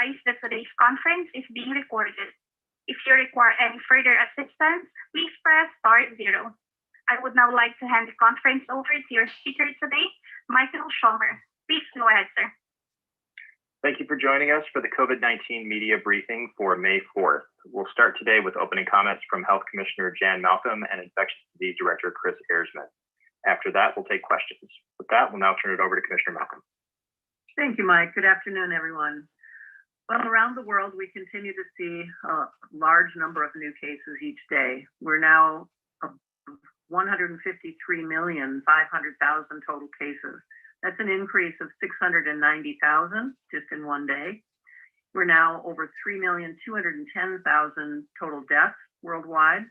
advised that today's conference is being recorded. If you require any further assistance, please press *0. I would now like to hand the conference over to your speaker today, Michael Schomer. Please go ahead, sir. Thank you for joining us for the COVID-19 media briefing for May 4th. We'll start today with opening comments from Health Commissioner Jan Malcolm and Infectious Disease Director Chris Eiersma. After that, we'll take questions. With that, we'll now turn it over to Commissioner Malcolm. Thank you, Mike. Good afternoon, everyone. Well, around the world, we continue to see a large number of new cases each day. We're now 153,500,000 total cases. That's an increase of 690,000 just in one day. We're now over 3,210,000 total deaths worldwide,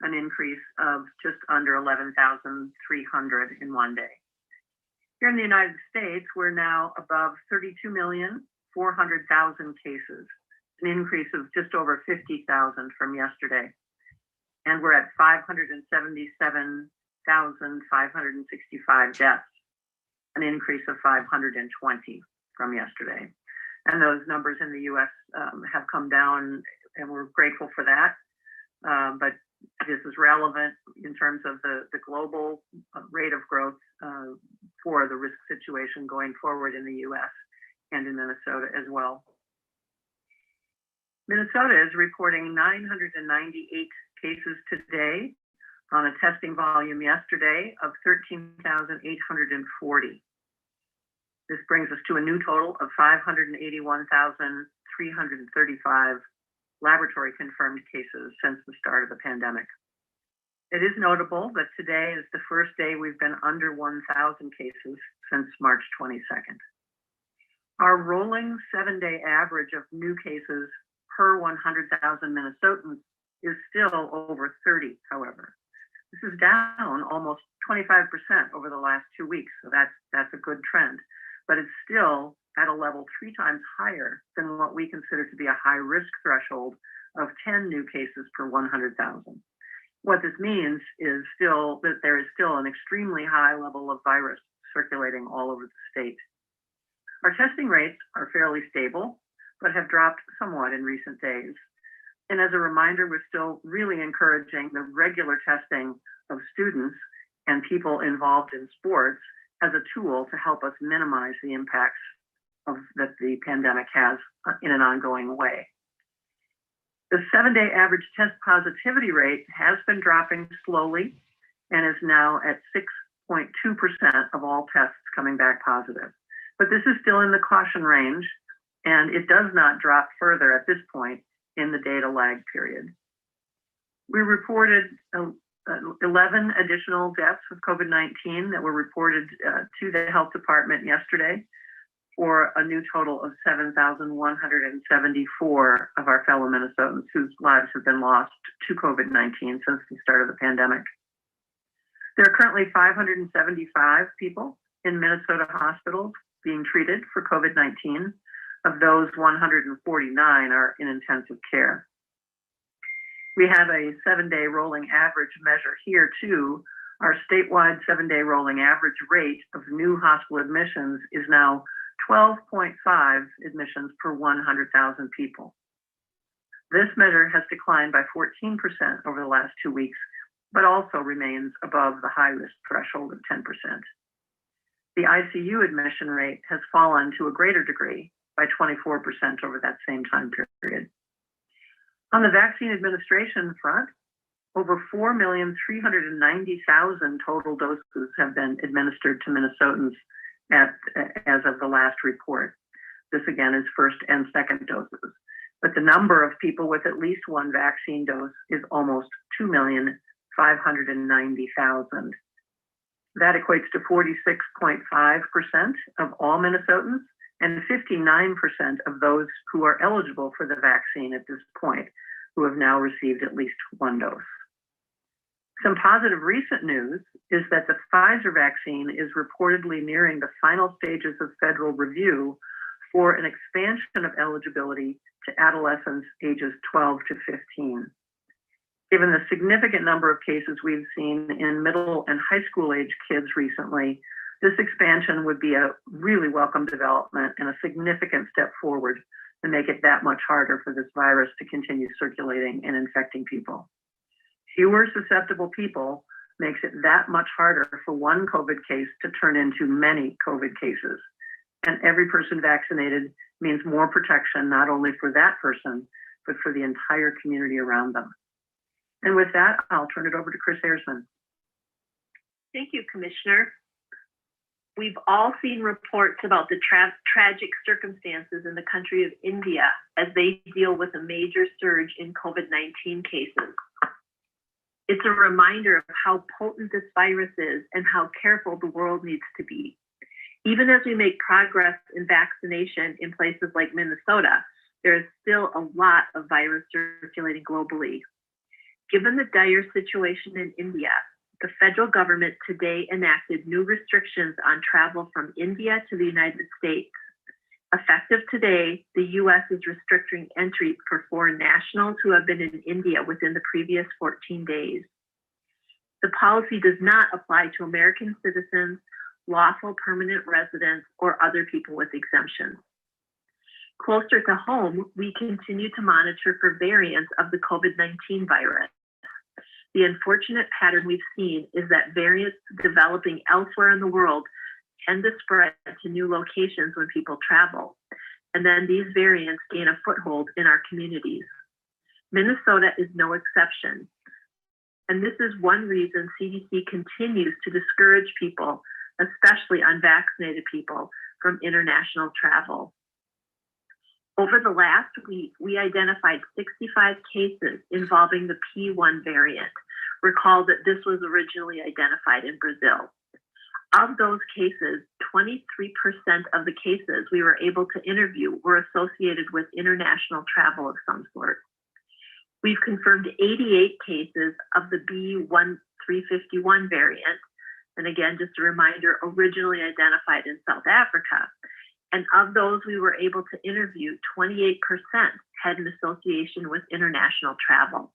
an increase of just under 11,300 in one day. Here in the United States, we're now above 32,400,000 cases, an increase of just over 50,000 from yesterday. And we're at 577,565 deaths, an increase of 520 from yesterday. And those numbers in the US have come down, and we're grateful for that. But this is relevant in terms of the global rate of growth for the risk situation going forward in the US and in Minnesota as well. Minnesota is reporting 998 cases today on a testing volume yesterday of 13,840. This brings us to a new total of 581,335 laboratory confirmed cases since the start of the pandemic. It is notable that today is the first day we've been under 1,000 cases since March 22nd. Our rolling 7-day average of new cases per 100,000 Minnesotans is still over 30, however. This is down almost 25% over the last 2 weeks, so that's a good trend. But it's still at a level 3 times higher than what we consider to be a high risk threshold of 10 new cases per 100,000. What this means is still that there is still an extremely high level of virus circulating all over the state. Our testing rates are fairly stable, but have dropped somewhat in recent days. And as a reminder, we're still really encouraging the regular testing of students and people involved in sports as a tool to help us minimize the impacts that the pandemic has in an ongoing way. The 7-day average test positivity rate has been dropping slowly and is now at 6.2% of all tests coming back positive. But this is still in the caution range, and it does not drop further at this point in the data lag period. We reported 11 additional deaths of COVID-19 that were reported to the health department yesterday, for a new total of 7,174 of our fellow Minnesotans whose lives have been lost to COVID-19 since the start of the pandemic. There are currently 575 people in Minnesota hospitals being treated for COVID-19. Of those, 149 are in intensive care. We have a 7-day rolling average measure here too. Our statewide 7-day rolling average rate of new hospital admissions is now 12.5 admissions per 100,000 people. This measure has declined by 14% over the last 2 weeks, but also remains above the high risk threshold of 10%. The ICU admission rate has fallen to a greater degree by 24% over that same time period. On the vaccine administration front, over 4,390,000 total doses have been administered to Minnesotans as of the last report. This again is first and second doses. But the number of people with at least one vaccine dose is almost 2,590,000. That equates to 46.5% of all Minnesotans and 59% of those who are eligible for the vaccine at this point, who have now received at least one dose. Some positive recent news is that the Pfizer vaccine is reportedly nearing the final stages of federal review for an expansion of eligibility to adolescents ages 12 to 15. Given the significant number of cases we've seen in middle and high school age kids recently, this expansion would be a really welcome development and a significant step forward and make it that much harder for this virus to continue circulating and infecting people. Fewer susceptible people makes it that much harder for one COVID case to turn into many COVID cases. And every person vaccinated means more protection, not only for that person, but for the entire community around them. And with that, I'll turn it over to Chris Ersman. Thank you, Commissioner. We've all seen reports about the tragic circumstances in the country of India as they deal with a major surge in COVID-19 cases. It's a reminder of how potent this virus is and how careful the world needs to be. Even as we make progress in vaccination in places like Minnesota, there is still a lot of virus circulating globally. Given the dire situation in India, the federal government today enacted new restrictions on travel from India to the United States. Effective today, the U.S. is restricting entry for foreign nationals who have been in India within the previous 14 days. The policy does not apply to American citizens, lawful permanent residents, or other people with exemptions. Closer to home, we continue to monitor for variants of the COVID-19 virus. The unfortunate pattern we've seen is that variants developing elsewhere in the world tend to spread to new locations when people travel, and then these variants gain a foothold in our communities. Minnesota is no exception, and this is one reason CDC continues to discourage people, especially unvaccinated people, from international travel. Over the last week, we identified 65 cases involving the P1 variant. Recall that this was originally identified in Brazil. Of those cases, 23% of the cases we were able to interview were associated with international travel of some sort. We've confirmed 88 cases of the B1351 variant, and again, just a reminder, originally identified in South Africa. And of those we were able to interview, 28% had an association with international travel.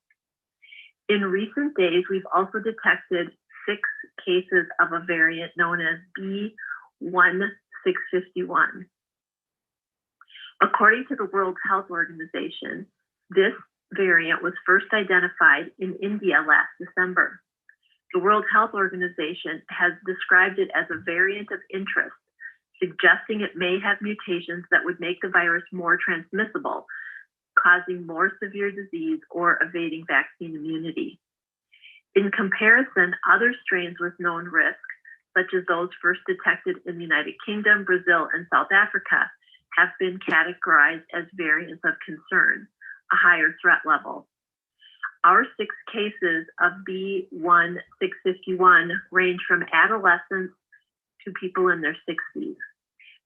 In recent days, we've also detected 6 cases of a variant known as B1651. According to the World Health Organization, this variant was first identified in India last December. The World Health Organization has described it as a variant of interest, suggesting it may have mutations that would make the virus more transmissible, causing more severe disease or evading vaccine immunity. In comparison, other strains with known risk, such as those first detected in the United Kingdom, Brazil, and South Africa, have been categorized as variants of concern, a higher threat level. Our 6 cases of B1651 range from adolescents to people in their 60s.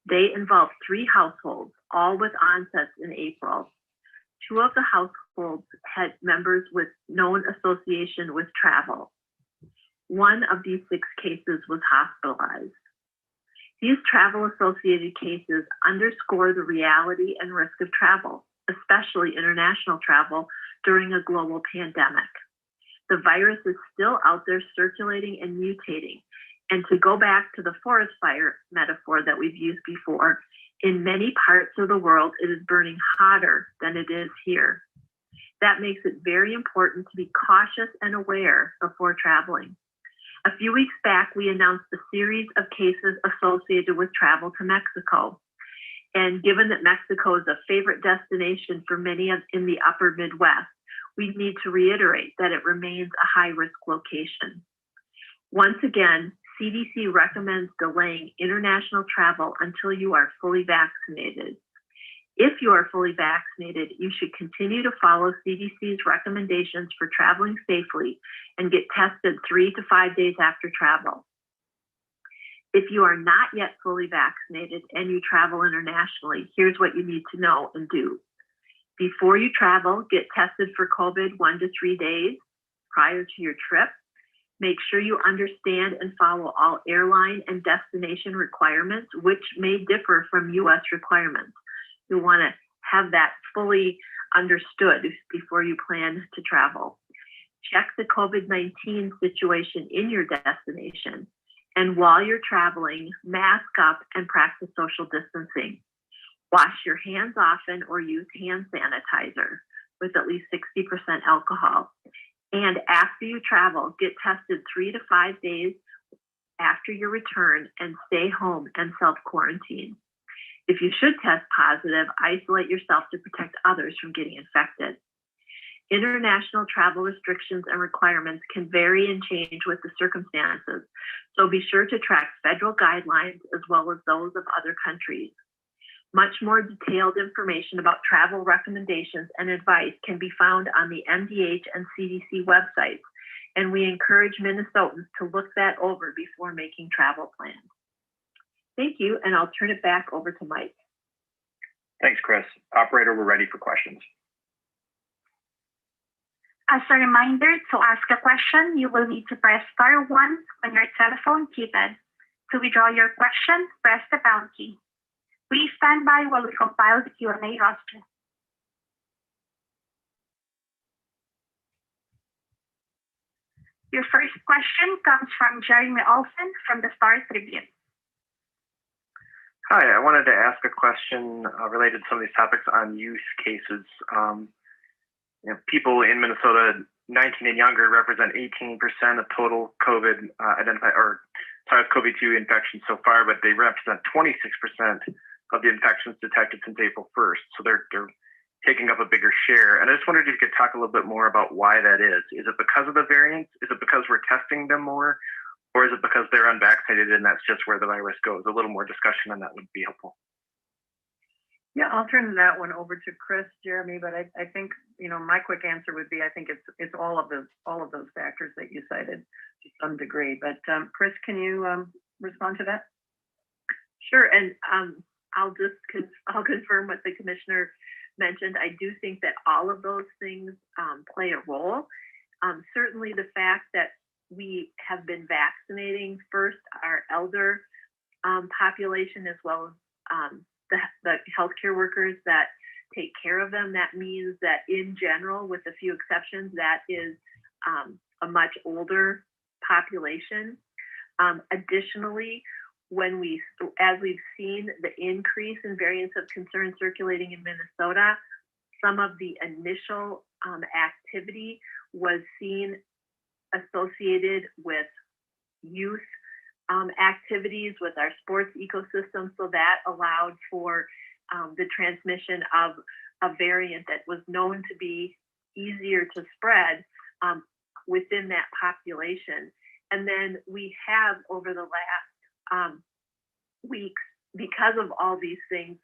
They involve 3 households, all with onsets in April. 2 of the households had members with known association with travel. 1 of these 6 cases was hospitalized. These travel-associated cases underscore the reality and risk of travel, especially international travel during a global pandemic. The virus is still out there circulating and mutating. And to go back to the forest fire metaphor that we've used before, in many parts of the world, it is burning hotter than it is here. That makes it very important to be cautious and aware before traveling. A few weeks back, we announced a series of cases associated with travel to Mexico. And given that Mexico is a favorite destination for many in the upper Midwest, we need to reiterate that it remains a high-risk location. Once again, CDC recommends delaying international travel until you are fully vaccinated. If you are fully vaccinated, you should continue to follow CDC's recommendations for traveling safely and get tested 3 to 5 days after travel. If you are not yet fully vaccinated and you travel internationally, here's what you need to know and do. Before you travel, get tested for COVID 1 to 3 days prior to your trip. Make sure you understand and follow all airline and destination requirements, which may differ from U.S. requirements. You'll want to have that fully understood before you plan to travel. Check the COVID-19 situation in your destination. And while you're traveling, mask up and practice social distancing. Wash your hands often or use hand sanitizer with at least 60% alcohol. And after you travel, get tested 3 to 5 days after your return and stay home and self-quarantine. If you should test positive, isolate yourself to protect others from getting infected. International travel restrictions and requirements can vary and change with the circumstances, so be sure to track federal guidelines as well as those of other countries. Much more detailed information about travel recommendations and advice can be found on the MDH and CDC websites, and we encourage Minnesotans to look that over before making travel plans. Thank you, and I'll turn it back over to Mike. Thanks, Chris. Operator, we're ready for questions. As a reminder, to ask a question, you will need to press *1 on your telephone keypad. To withdraw your question, press the pound key. Please stand by while we compile the Q&A roster. Your first question comes from Jeremy Olson from the Star Tribune. Hi, I wanted to ask a question related to some of these topics on use cases. People in Minnesota 19 and younger represent 18% of total COVID identified or SARS-CoV-2 infections so far, but they represent 26% of the infections detected since April 1st. So they're taking up a bigger share. And I just wondered if you could talk a little bit more about why that is. Is it because of the variants? Is it because we're testing them more? Or is it because they're unvaccinated and that's just where the virus goes? A little more discussion on that would be helpful. Yeah, I'll turn that one over to Chris, Jeremy, but I think, my quick answer would be, I think it's all of those factors that you cited to some degree. But Chris, can you respond to that? Sure, and I'll confirm what the commissioner mentioned. I do think that all of those things play a role. Certainly the fact that we have been vaccinating first our elder population as well as the healthcare workers that take care of them. That means that in general, with a few exceptions, that is a much older population. Additionally, as we've seen the increase in variants of concern circulating in Minnesota, some of the initial activity was seen associated with youth activities with our sports ecosystem. So that allowed for the transmission of a variant that was known to be easier to spread within that population. And then we have over the last weeks, because of all these things,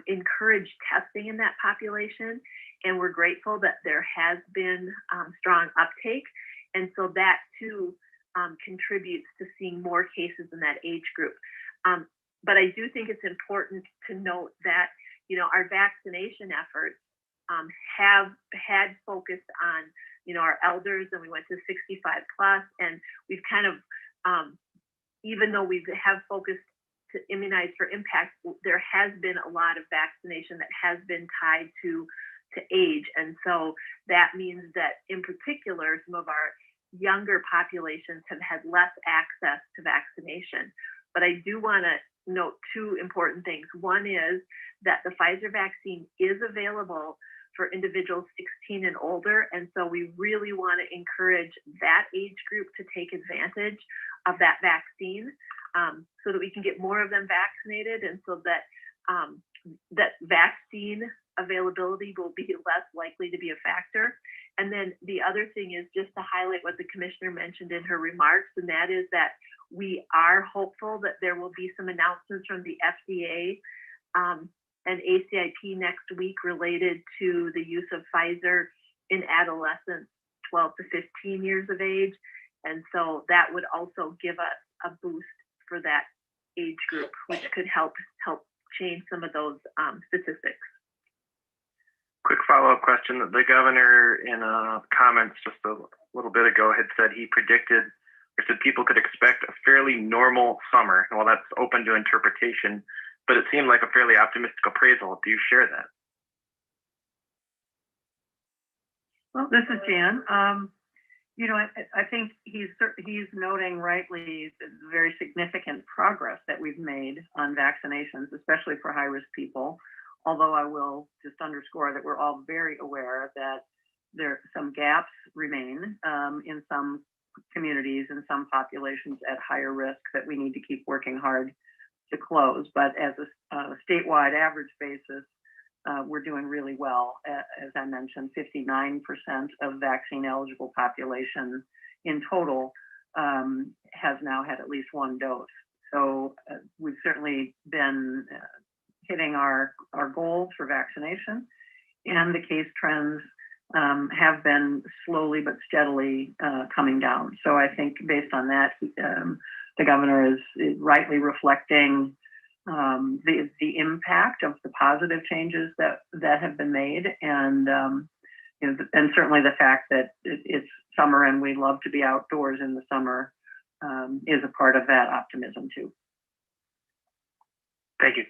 encouraged testing in that population. And we're grateful that there has been strong uptake. And so that too contributes to seeing more cases in that age group. But I do think it's important to note that, our vaccination efforts have had focused on, our elders, and we went to 65 plus, and we've kind of, even though we have focused to immunize for impact, there has been a lot of vaccination that has been tied to age. And so that means that in particular, some of our younger populations have had less access to vaccination. But I do want to note two important things. One is that the Pfizer vaccine is available for individuals 16 and older. And so we really want to encourage that age group to take advantage of that vaccine so that we can get more of them vaccinated, and so that that vaccine availability will be less likely to be a factor. And then the other thing is just to highlight what the commissioner mentioned in her remarks, and that is that we are hopeful that there will be some announcements from the FDA and ACIP next week related to the use of Pfizer in adolescents 12 to 15 years of age. And so that would also give us a boost for that age group, which could help change some of those statistics. Quick follow-up question. The governor in comments just a little bit ago had said he predicted or said people could expect a fairly normal summer. Well, that's open to interpretation, but it seemed like a fairly optimistic appraisal. Do you share that? Well, this is Jan. You know, I think he's noting rightly the very significant progress that we've made on vaccinations, especially for high-risk people. Although I will just underscore that we're all very aware that some gaps remain in some communities and some populations at higher risk that we need to keep working hard to close. But as a statewide average basis, we're doing really well. As I mentioned, 59% of vaccine eligible population in total has now had at least one dose. So we've certainly been hitting our goals for vaccination, and the case trends have been slowly but steadily coming down. So I think based on that, the governor is rightly reflecting the impact of the positive changes that have been made, and you know, and certainly the fact that it's summer and we love to be outdoors in the summer is a part of that optimism too. Thank you.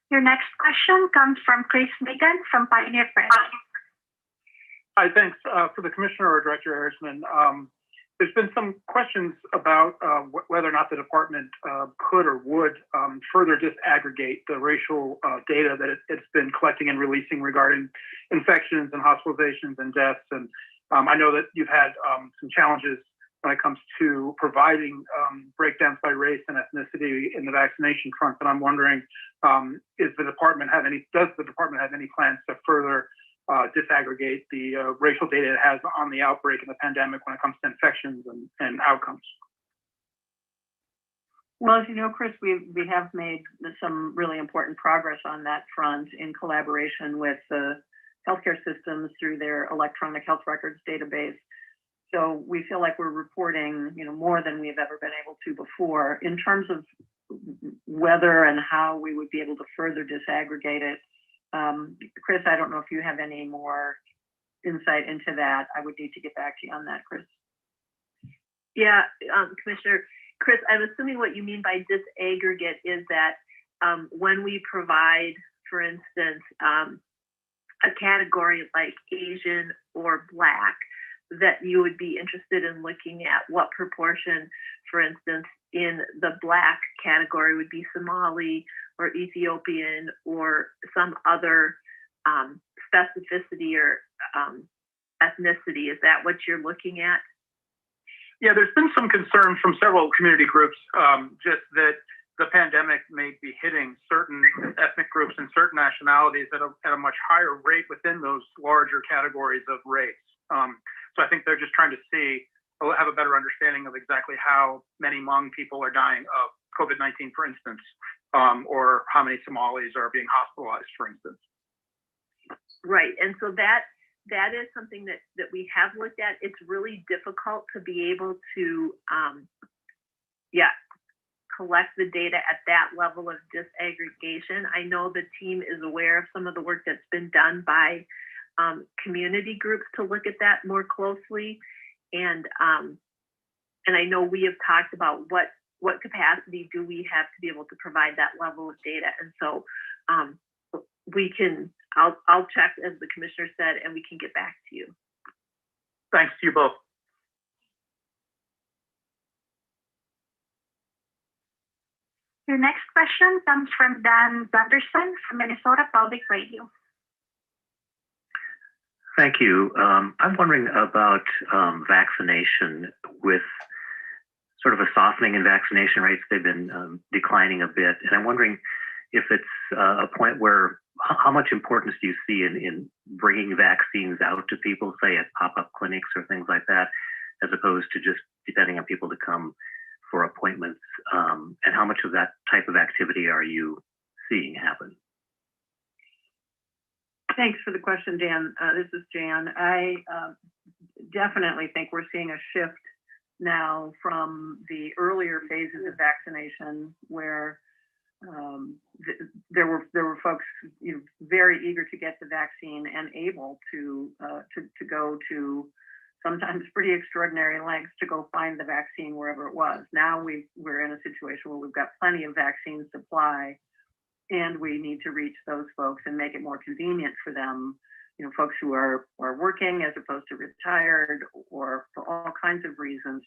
Your next question comes from Chris Megan from Pioneer Press. Hi, thanks. For the Commissioner or Director Erisman, there's been some questions about whether or not the department could or would further disaggregate the racial data that it's been collecting and releasing regarding infections and hospitalizations and deaths. And I know that you've had some challenges when it comes to providing breakdowns by race and ethnicity in the vaccination front. But I'm wondering, does the department have any plans to further disaggregate the racial data it has on the outbreak and the pandemic when it comes to infections and outcomes? Well, as you know, Chris, we have made some really important progress on that front in collaboration with the healthcare systems through their electronic health records database. So we feel like we're reporting, you know, more than we've ever been able to before. In terms of whether and how we would be able to further disaggregate it, Chris, I don't know if you have any more insight into that. I would need to get back to you on that, Chris. Yeah, Commissioner. Chris, I'm assuming what you mean by disaggregate is that when we provide, for instance, a category like Asian or Black, that you would be interested in looking at what proportion, for instance, in the Black category would be Somali or Ethiopian or some other specificity or ethnicity. Is that what you're looking at? Yeah, there's been some concern from several community groups just that the pandemic may be hitting certain ethnic groups and certain nationalities at a much higher rate within those larger categories of race. So I think they're just trying to have a better understanding of exactly how many Hmong people are dying of COVID-19, for instance, or how many Somalis are being hospitalized, for instance. Right, and so that is something that we have looked at. It's really difficult to be able to, collect the data at that level of disaggregation. I know the team is aware of some of the work that's been done by community groups to look at that more closely, and I know we have talked about what capacity do we have to be able to provide that level of data, and so we can. I'll check, as the Commissioner said, and we can get back to you. Thanks to you both. Your next question comes from Dan Gunderson from Minnesota Public Radio. Thank you. I'm wondering about vaccination. With sort of a softening in vaccination rates, they've been declining a bit. And I'm wondering if it's a point where, how much importance do you see in bringing vaccines out to people, say at pop-up clinics or things like that, as opposed to just depending on people to come for appointments? And how much of that type of activity are you seeing happen? Thanks for the question, Dan. This is Jan. I definitely think we're seeing a shift now from the earlier phases of vaccination, where there were folks, you know, very eager to get the vaccine and able to go to sometimes pretty extraordinary lengths to go find the vaccine wherever it was. Now we're in a situation where we've got plenty of vaccine supply, and we need to reach those folks and make it more convenient for them. You know, folks who are working as opposed to retired, or for all kinds of reasons,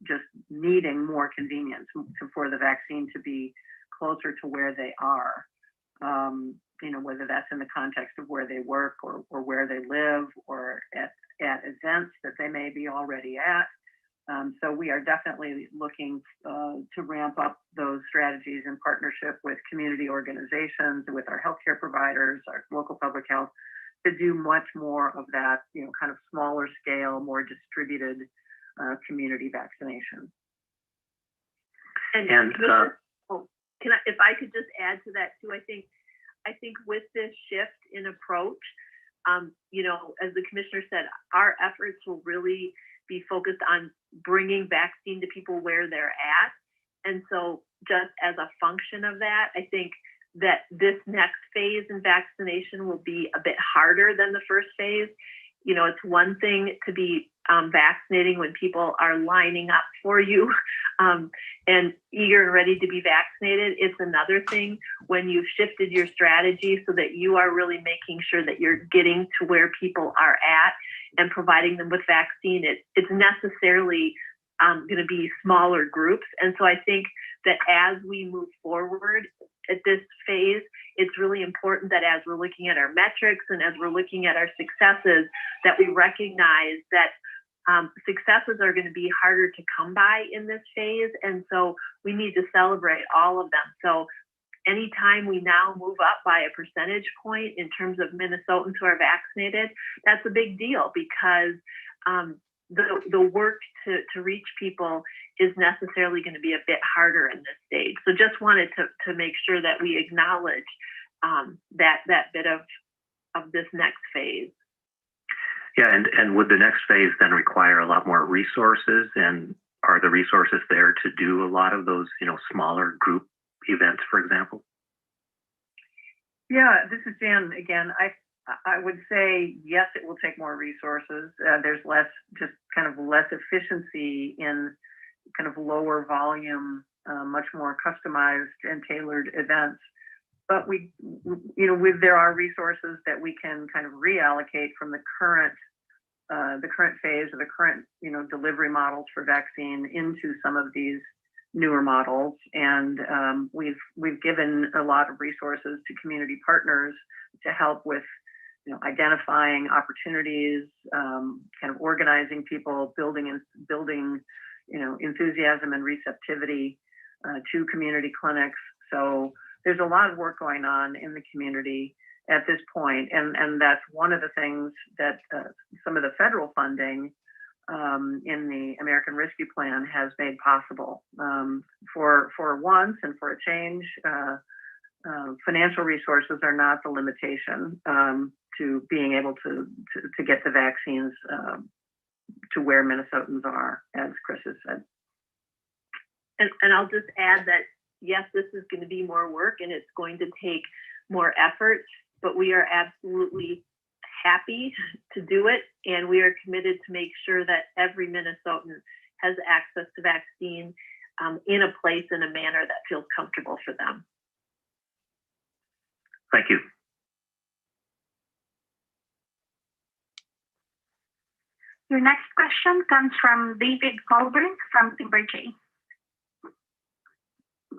just needing more convenience for the vaccine to be closer to where they are. You know, whether that's in the context of where they work or where they live, or at events that they may be already at. So we are definitely looking to ramp up those strategies in partnership with community organizations, with our healthcare providers, our local public health, to do much more of that, you know, kind of smaller scale, more distributed community vaccination. And can I, if I could just add to that too, I think with this shift in approach, you know, as the commissioner said, our efforts will really be focused on bringing vaccine to people where they're at. And so just as a function of that, I think that this next phase in vaccination will be a bit harder than the first phase. You know, it's one thing to be vaccinating when people are lining up for you and eager and ready to be vaccinated. It's another thing when you've shifted your strategy so that you are really making sure that you're getting to where people are at and providing them with vaccine. It's necessarily going to be smaller groups. And so I think that as we move forward at this phase, it's really important that as we're looking at our metrics and as we're looking at our successes, that we recognize that successes are going to be harder to come by in this phase. And so we need to celebrate all of them. So anytime we now move up by a percentage point in terms of Minnesotans who are vaccinated, that's a big deal, because the work to reach people is necessarily going to be a bit harder in this stage. So just wanted to make sure that we acknowledge that bit of this next phase. Yeah, and would the next phase then require a lot more resources? And are the resources there to do a lot of those, you know, smaller group events, for example? Yeah, this is Jan again. I would say yes, it will take more resources. There's less efficiency in kind of lower volume, much more customized and tailored events. But there are resources that we can kind of reallocate from the current phase or the current, delivery models for vaccine into some of these newer models. And we've given a lot of resources to community partners to help with, identifying opportunities, kind of organizing people, building, enthusiasm and receptivity to community clinics. So there's a lot of work going on in the community at this point, and that's one of the things that some of the federal funding in the American Rescue Plan has made possible. For once and for a change, financial resources are not the limitation to being able to get the vaccines to where Minnesotans are, as Chris has said. And I'll just add that, yes, this is going to be more work and it's going to take more effort, but we are absolutely happy to do it. And we are committed to make sure that every Minnesotan has access to vaccine in a place, in a manner that feels comfortable for them. Thank you. Your next question comes from David Colburn from Timber J.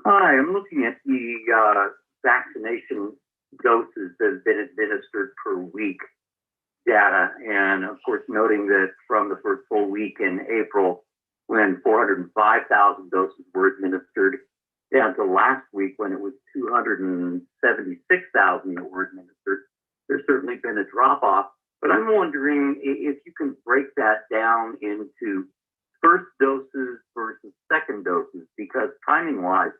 Hi, I'm looking at the vaccination doses that have been administered per week data, and of course noting that from the first full week in April, when 405,000 doses were administered, down to last week when it was 276,000 that were administered, there's certainly been a drop-off. But I'm wondering if you can break that down into first doses versus second doses, because timing-wise,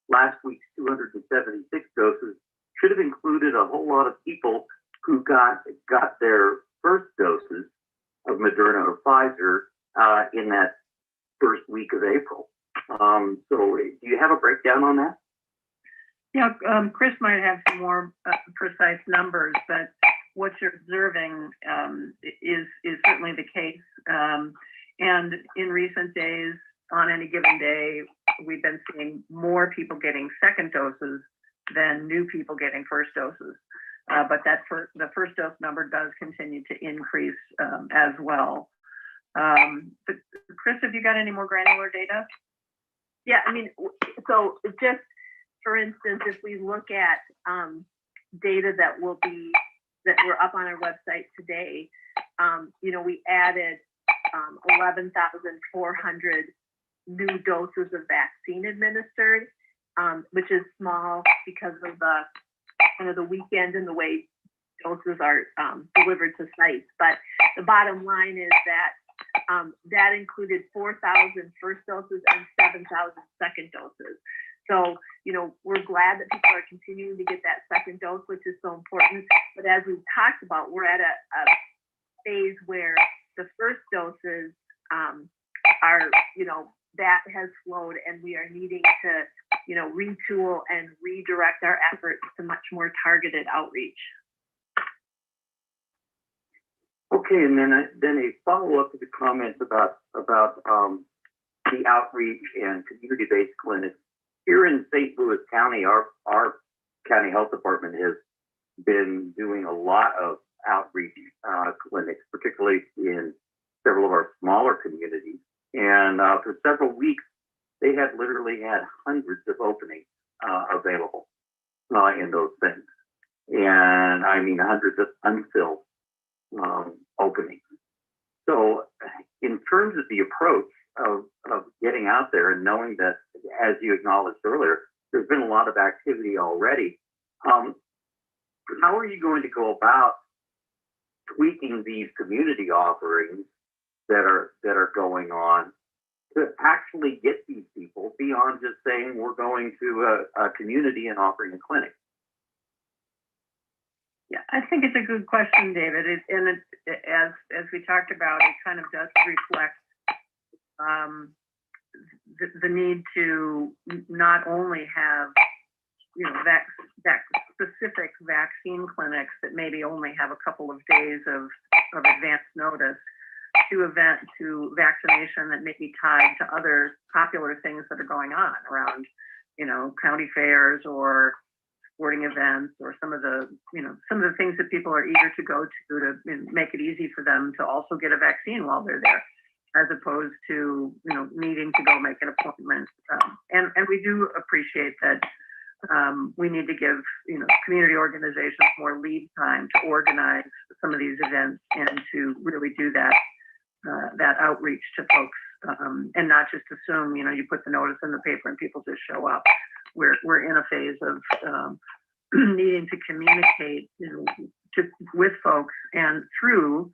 last week's 276 doses should have included a whole lot of people who got their first doses of Moderna or Pfizer in that first week of April. So do you have a breakdown on that? Yeah, Chris might have some more precise numbers, but what you're observing is certainly the case. And in recent days, on any given day, we've been seeing more people getting second doses than new people getting first doses. But the first dose number does continue to increase as well. But Chris, have you got any more granular data? Yeah, I mean, so just for instance, if we look at data that were up on our website today, we added 11,400 new doses of vaccine administered, which is small because of the weekend and the way doses are delivered to sites. But the bottom line is that that included 4,000 first doses and 7,000 second doses. So, we're glad that people are continuing to get that second dose, which is so important. But as we've talked about, we're at a phase where the first doses are, that has slowed, and we are needing to, retool and redirect our efforts to much more targeted outreach. Okay, and then a follow-up to the comments about the outreach and community-based clinics. Here in St. Louis County, our county health department has been doing a lot of outreach clinics, particularly in several of our smaller communities. And for several weeks, they had literally had hundreds of openings available in those things. And I mean, hundreds of unfilled openings. So in terms of the approach of getting out there and knowing that, as you acknowledged earlier, there's been a lot of activity already, how are you going to go about tweaking these community offerings that are going on to actually get these people beyond just saying we're going to a community and offering a clinic? Yeah, I think it's a good question, David. As we talked about, it kind of does reflect the need to not only have that specific vaccine clinics that maybe only have a couple of days of advance notice to vaccination that may be tied to other popular things that are going on around, county fairs or sporting events, or some of the things that people are eager to go to make it easy for them to also get a vaccine while they're there, as opposed to, needing to go make an appointment. And we do appreciate that we need to give, community organizations more lead time to organize some of these events and to really do that outreach to folks, and not just assume, you put the notice in the paper and people just show up. We're in a phase of needing to communicate with folks and through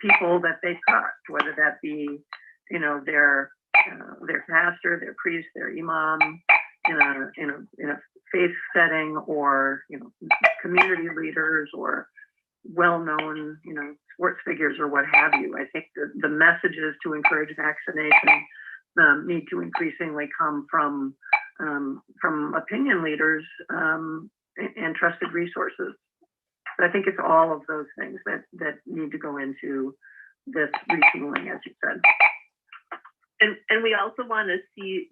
people that they trust, whether that be their pastor, their priest, their imam, in a faith setting, or community leaders, or well-known sports figures, or what have you. I think the messages to encourage vaccination need to increasingly come from opinion leaders and trusted resources. But I think it's all of those things that need to go into this retooling, as you said. And we also want to see,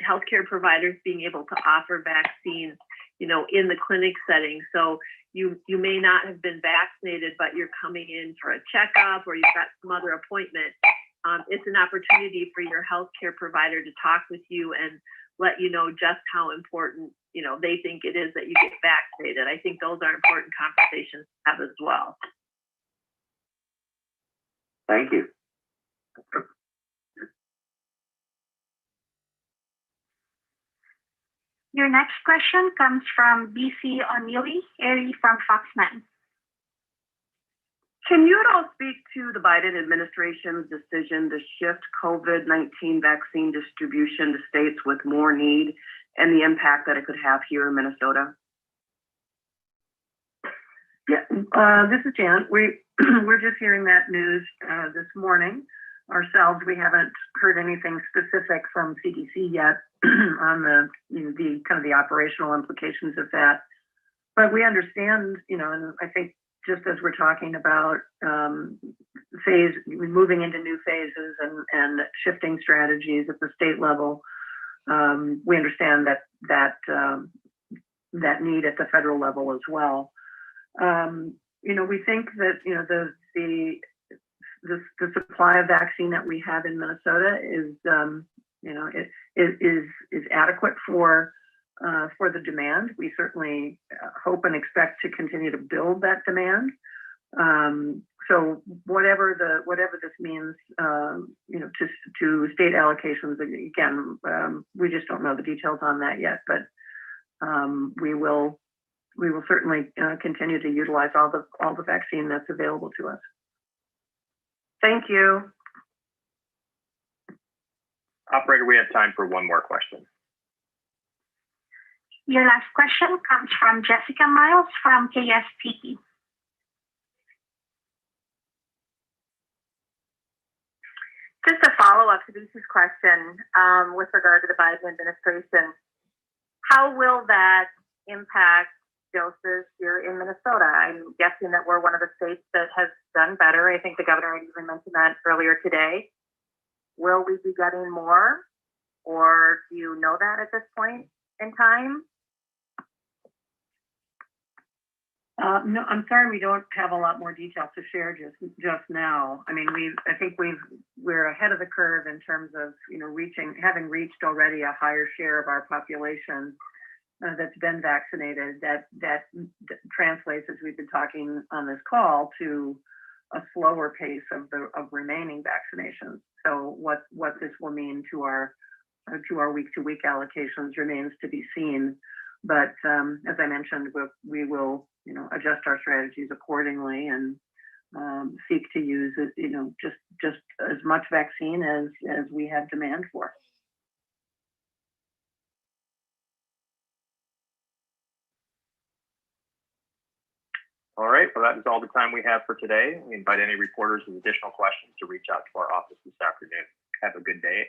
healthcare providers being able to offer vaccines, in the clinic setting. So you may not have been vaccinated, but you're coming in for a checkup, or you've got some other appointment. It's an opportunity for your healthcare provider to talk with you and let you know just how important, they think it is that you get vaccinated. I think those are important conversations to have as well. Thank you. Your next question comes from BC O'Neilly, Airy from Fox 9. Can you at all speak to the Biden administration's decision to shift COVID-19 vaccine distribution to states with more need and the impact that it could have here in Minnesota? Yeah, this is Jan. We're just hearing that news this morning ourselves. We haven't heard anything specific from CDC yet on the kind of the operational implications of that. But we understand, and I think just as we're talking about moving into new phases and shifting strategies at the state level, we understand that that need at the federal level as well. We think that the supply of vaccine that we have in Minnesota is adequate for the demand. We certainly hope and expect to continue to build that demand. So whatever this means, to state allocations, again, we just don't know the details on that yet. But we will certainly continue to utilize all the vaccine that's available to us. Thank you. Operator, we have time for one more question. Your last question comes from Jessica Miles from KSTP. Just a follow-up to Lucy's question with regard to the Biden administration. How will that impact doses here in Minnesota? I'm guessing that we're one of the states that has done better. I think the governor had even mentioned that earlier today. Will we be getting more, or do you know that at this point in time? No, I'm sorry, we don't have a lot more detail to share just now. I mean, I think we're ahead of the curve in terms of having reached already a higher share of our population that's been vaccinated. That translates, as we've been talking on this call, to a slower pace of remaining vaccinations. So what this will mean to our week-to-week allocations remains to be seen. But as I mentioned, we will adjust our strategies accordingly and seek to use just as much vaccine as we have demand for. All right, well, that is all the time we have for today. We invite any reporters with additional questions to reach out to our office this afternoon. Have a good day.